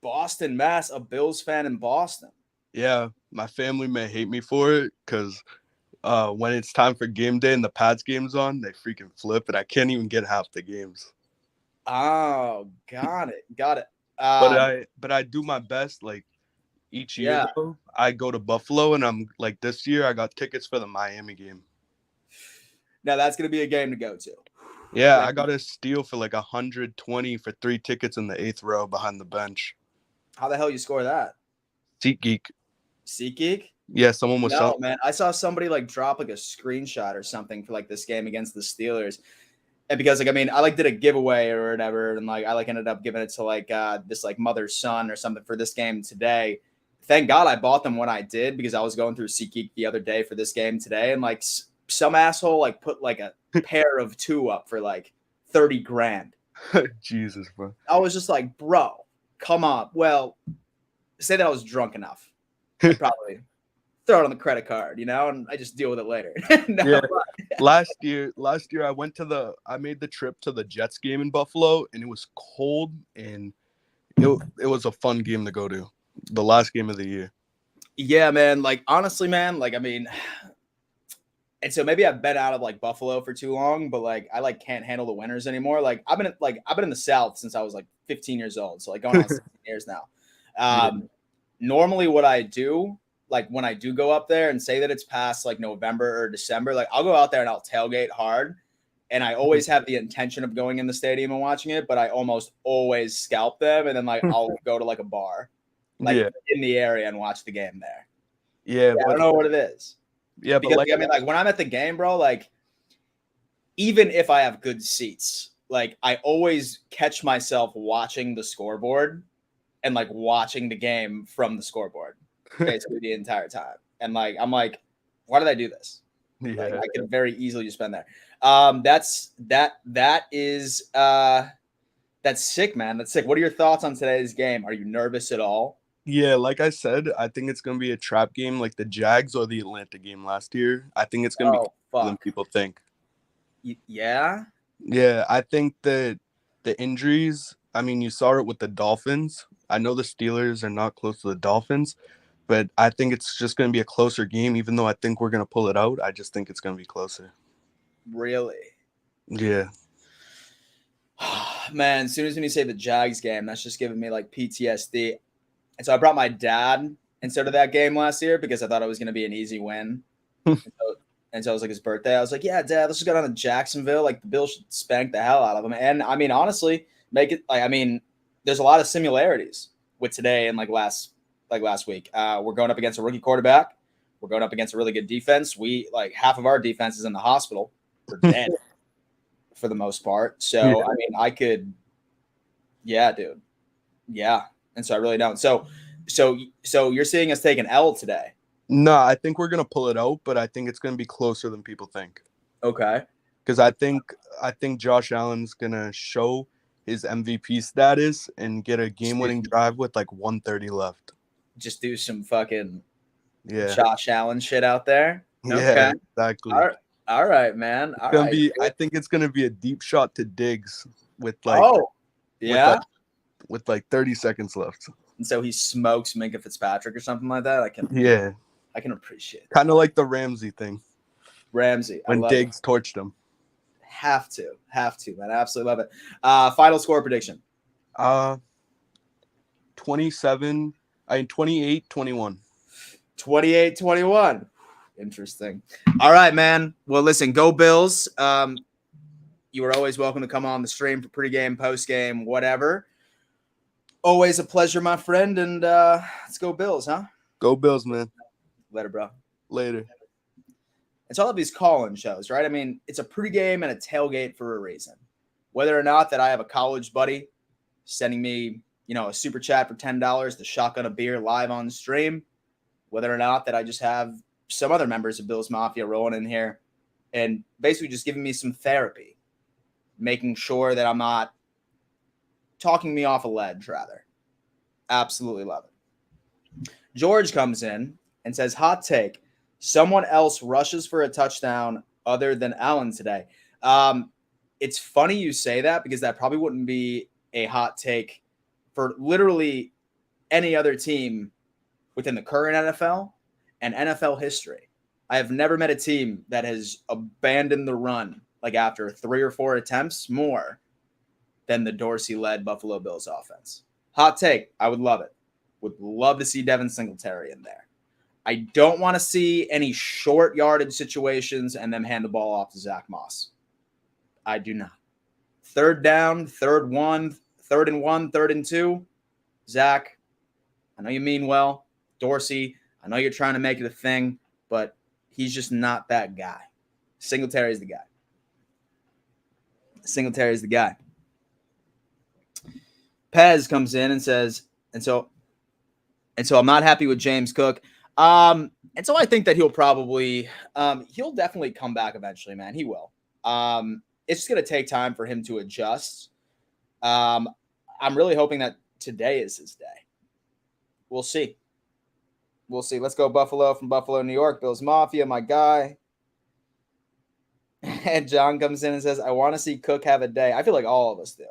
Boston, Mass. A Bills fan in Boston. Yeah, my family may hate me for it because when it's time for game day and the Pats game's on, they freaking flip, and I can't even get half the games. Oh, got it. But I do my best. Like each year, Yeah. though, I go to Buffalo, and I'm like this year I got tickets for the Miami game. Now that's gonna be a game to go to. Yeah, I got a steal for like 120 for 3 tickets in the 8th row behind the bench. How the hell you score that? SeatGeek. SeatGeek? Yeah, someone was No, selling. man. I saw somebody like drop like a screenshot or something for like this game against the Steelers. And because like I like did a giveaway or whatever, and like I like ended up giving it to like this like mother's son or something for this game today. Thank God I bought them when I did because I was going through SeatGeek the other day for this game today, and like some asshole like put like a pair of 2 up for like 30 grand. Jesus, bro. I was just like, bro, come on. Well, say that I was drunk enough. I'd probably throw it on the credit card, and I just deal with it later. No, Yeah. Last year I made the trip to the Jets game in Buffalo, and it was cold, and it was a fun game to go to. The last game of the year. Yeah, man. Like honestly, man, like and so maybe I've been out of like Buffalo for too long, but like I like can't handle the winters anymore. Like I've been in the South since I was like 15 years old, so like going on 16 years now. Normally what I do, like when I do go up there and say that it's past like November or December, like I'll go out there and I'll tailgate hard. And I always have the intention of going in the stadium and watching it, but I almost always scalp them. And then like I'll go to like a bar, like in the area and watch the game there. Yeah, I don't know what it is. Yeah, Because but like when I'm at the game, bro, like even if I have good seats, like I always catch myself watching the scoreboard and like watching the game from the scoreboard basically the entire time. And like I'm like, why did I do this? yeah. Like I could very easily just been there. That's sick, man. That's sick. What are your thoughts on today's game? Are you nervous at all? Yeah, like I said, I think it's gonna be a trap game like the Jags or the Atlanta game last year. I think it's gonna be closer than people think. Yeah. Yeah, I think that the injuries, I mean, you saw it with the Dolphins. I know the Steelers are not close to the Dolphins, but I think it's just going to be a closer game, even though I think we're going to pull it out. I just think it's going to be closer. Really? Yeah. Man, as soon as when you say the Jags game, that's just giving me like PTSD. And so I brought my dad instead of that game last year because I thought it was going to be an easy win. And so it was like his birthday. I was like, yeah, Dad, let's just go down to Jacksonville. Like the Bills should spank the hell out of them. And I mean, honestly, make it like, I mean, there's a lot of similarities with today and like last week. We're going up against a rookie quarterback. We're going up against a really good defense. We like half of our defense is in the hospital. We're dead for the most part. So, yeah. I mean, yeah, dude. Yeah. And so I really don't. So you're seeing us take an L today. No, I think we're going to pull it out, but I think it's going to be closer than people think. Okay. Because I think Josh Allen's going to show his MVP status and get a game-winning drive with like 1:30 left. Just do some fucking Josh Allen shit out there. Okay. Yeah, exactly. All right, man. I think it's going to be a deep shot to Diggs with like with like 30 seconds left. And so he smokes Minka Fitzpatrick or something like that. I can appreciate it. Kind of like the Ramsey thing. Ramsey. When Diggs torched him. Have to, man. I absolutely love it. Final score prediction. 28-21. 28-21. Interesting. All right, man. Well, listen, go Bills. You are always welcome to come on the stream for pregame, postgame, whatever. Always a pleasure, my friend. And let's go Bills, huh? Go Bills, man. Later, bro. Later. It's all of these call-in shows, right? I mean, it's a pregame and a tailgate for a reason. Whether or not that I have a college buddy sending me, a super chat for $10 to shotgun a beer live on stream, whether or not that I just have some other members of Bills Mafia rolling in here and basically just giving me some therapy, making sure that I'm not talking me off a ledge, rather. Absolutely love it. George comes in and says, hot take, someone else rushes for a touchdown other than Allen today. It's funny you say that because that probably wouldn't be a hot take for literally any other team within the current NFL and NFL history. I have never met a team that has abandoned the run like after 3 or 4 attempts more than the Dorsey-led Buffalo Bills offense. Hot take. I would love it. Would love to see Devin Singletary in there. I don't want to see any short yardage situations and them hand the ball off to Zach Moss. I do not. 3rd down, 3rd and 1, 3rd and 2. Zach, I know you mean well. Dorsey, I know you're trying to make it a thing, but he's just not that guy. Singletary is the guy. Singletary is the guy. Pez comes in and says, and so I'm not happy with James Cook. And so I think that he'll definitely come back eventually, man. He will. It's just going to take time for him to adjust. I'm really hoping that today is his day. We'll see. Let's go Buffalo from Buffalo, New York. Bills Mafia, my guy. And John comes in and says, I want to see Cook have a day. I feel like all of us do.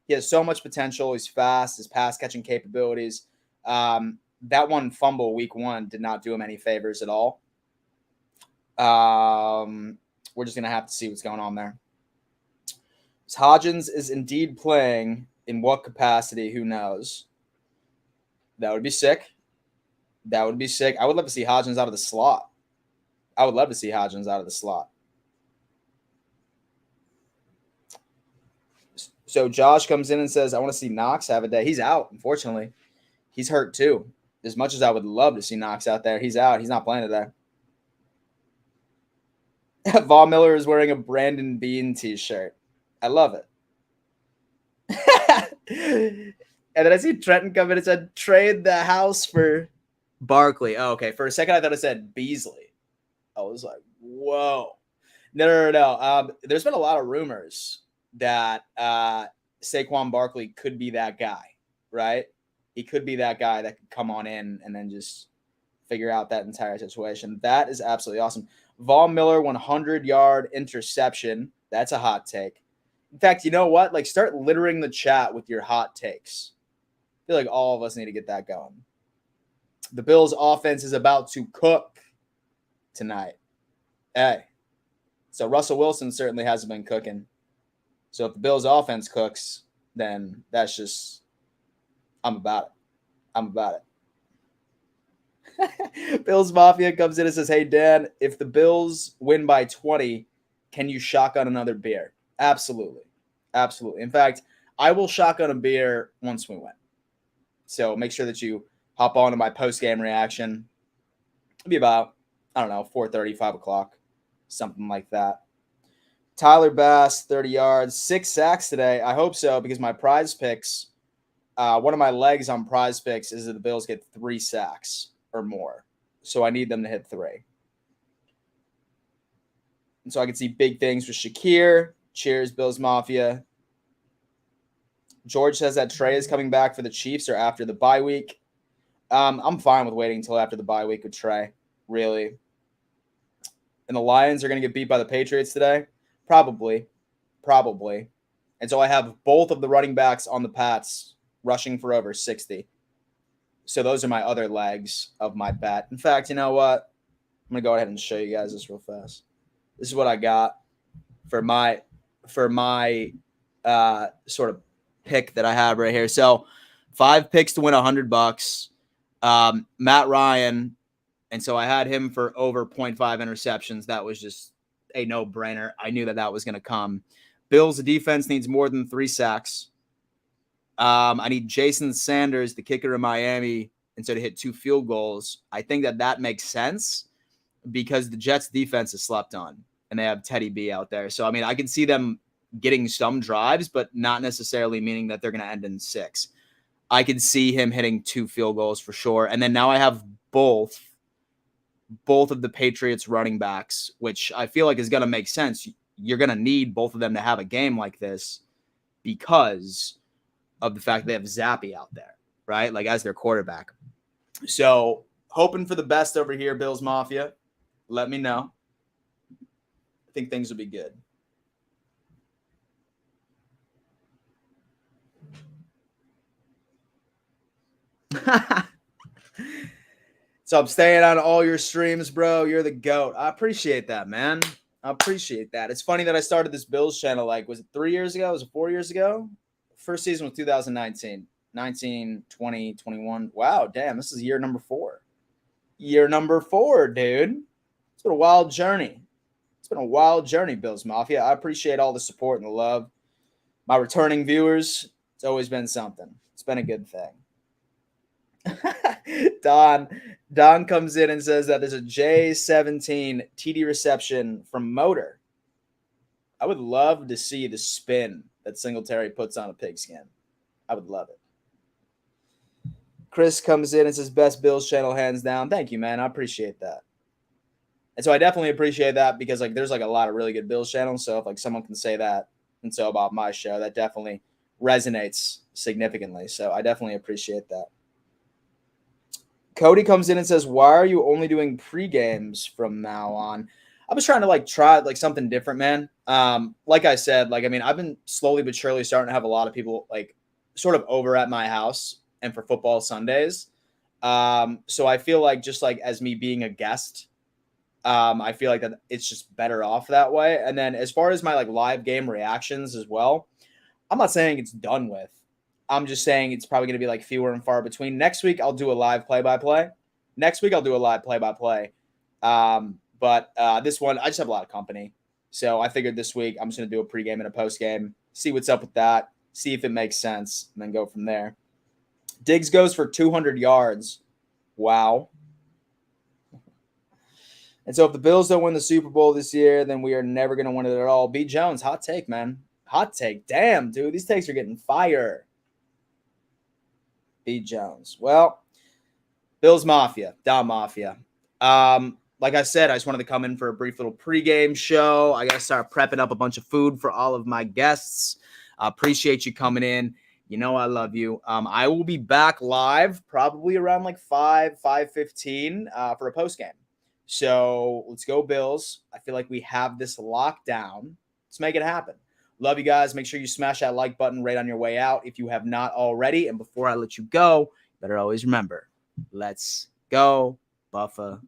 He has so much potential. He's fast. His pass-catching capabilities. That one fumble week 1 did not do him any favors at all. We're just going to have to see what's going on there. Hodgins is indeed playing. In what capacity? Who knows? That would be sick. I would love to see Hodgins out of the slot. So Josh comes in and says, I want to see Knox have a day. He's out, unfortunately. He's hurt too. As much as I would love to see Knox out there, he's out. He's not playing today. Von Miller is wearing a Brandon Bean t-shirt. I love it. And then I see Trenton come in and said, trade the house for Barkley. Oh, okay. For a second, I thought it said Beasley. I was like, whoa. No. There's been a lot of rumors that Saquon Barkley could be that guy, right? He could be that guy that could come on in and then just figure out that entire situation. That is absolutely awesome. Von Miller, 100-yard interception. That's a hot take. In fact, you know what? Like, start littering the chat with your hot takes. I feel like all of us need to get that going. The Bills' offense is about to cook tonight. Hey. So Russell Wilson certainly hasn't been cooking. So if the Bills' offense cooks, then that's just – I'm about it. Bills Mafia comes in and says, hey, Dan, if the Bills win by 20, can you shotgun another beer? Absolutely. In fact, I will shotgun a beer once we win. So make sure that you hop on to my post-game reaction. It'll be about, 4:30, 5 o'clock, something like that. Tyler Bass, 30 yards, 6 sacks today. I hope so because my prize picks, one of my legs on prize picks is that the Bills get 3 sacks or more. So I need them to hit 3. And so I can see big things with Shakir. Cheers, Bills Mafia. George says that Trey is coming back for the Chiefs or after the bye week. I'm fine with waiting until after the bye week with Trey, really. And the Lions are going to get beat by the Patriots today? Probably. And so I have both of the running backs on the Pats rushing for over 60. So those are my other legs of my bet. In fact, you know what? I'm going to go ahead and show you guys this real fast. This is what I got for my sort of pick that I have right here. So 5 picks to win $100. Matt Ryan. And so I had him for over 0.5 interceptions. That was just a no-brainer. I knew that was going to come. Bills' defense needs more than 3 sacks. I need Jason Sanders, the kicker in Miami, and so to hit 2 field goals. I think that makes sense because the Jets' defense is slept on, and they have Teddy B out there. So, I can see them getting some drives, but not necessarily meaning that they're going to end in 6. I could see him hitting 2 field goals for sure. And then now I have both of the Patriots running backs, which I feel like is going to make sense. You're going to need both of them to have a game like this because of the fact they have Zappy out there, right? Like as their quarterback. So hoping for the best over here, Bills Mafia. Let me know. I think things will be good. So I'm staying on all your streams, bro. You're the GOAT. I appreciate that, man. I appreciate that. It's funny that I started this Bills channel, like, was it 3 years ago? Was it 4 years ago? First season was 2019. 19, 20, 21. Wow, damn, this is year number 4. Year number 4, dude. It's been a wild journey. It's been a wild journey, Bills Mafia. I appreciate all the support and the love. My returning viewers, it's always been something. It's been a good thing. Don comes in and says that there's a J17 TD reception from Motor. I would love to see the spin that Singletary puts on a pigskin. I would love it. Chris comes in and says best Bills channel hands down. Thank you, man. I appreciate that. And so I definitely appreciate that because like there's like a lot of really good Bills channels. So if like someone can say that and so about my show, that definitely resonates significantly. So I definitely appreciate that. Cody comes in and says, why are you only doing pre-games from now on? I was trying to like try like something different, man. Like I said, like, I mean, I've been slowly but surely starting to have a lot of people like sort of over at my house and for football Sundays. So I feel like just like as me being a guest, I feel like that it's just better off that way. And then as far as my like live game reactions as well, I'm not saying it's done with. I'm just saying it's probably going to be like fewer and far between. Next week, I'll do a live play-by-play. But this one, I just have a lot of company. So I figured this week I'm just going to do a pregame and a postgame, see what's up with that, see if it makes sense, and then go from there. Diggs goes for 200 yards. Wow. And so if the Bills don't win the Super Bowl this year, then we are never going to win it at all. B. Jones, hot take, man. Hot take. Damn, dude. These takes are getting fire. B. Jones. Well, Bills Mafia, Dom Mafia. Like I said, I just wanted to come in for a brief little pregame show. I got to start prepping up a bunch of food for all of my guests. Appreciate you coming in. You know I love you. I will be back live probably around like 5:15 for a postgame. So let's go Bills. I feel like we have this locked down. Let's make it happen. Love you guys. Make sure you smash that like button right on your way out if you have not already. And before I let you go, you better always remember, let's go Buffa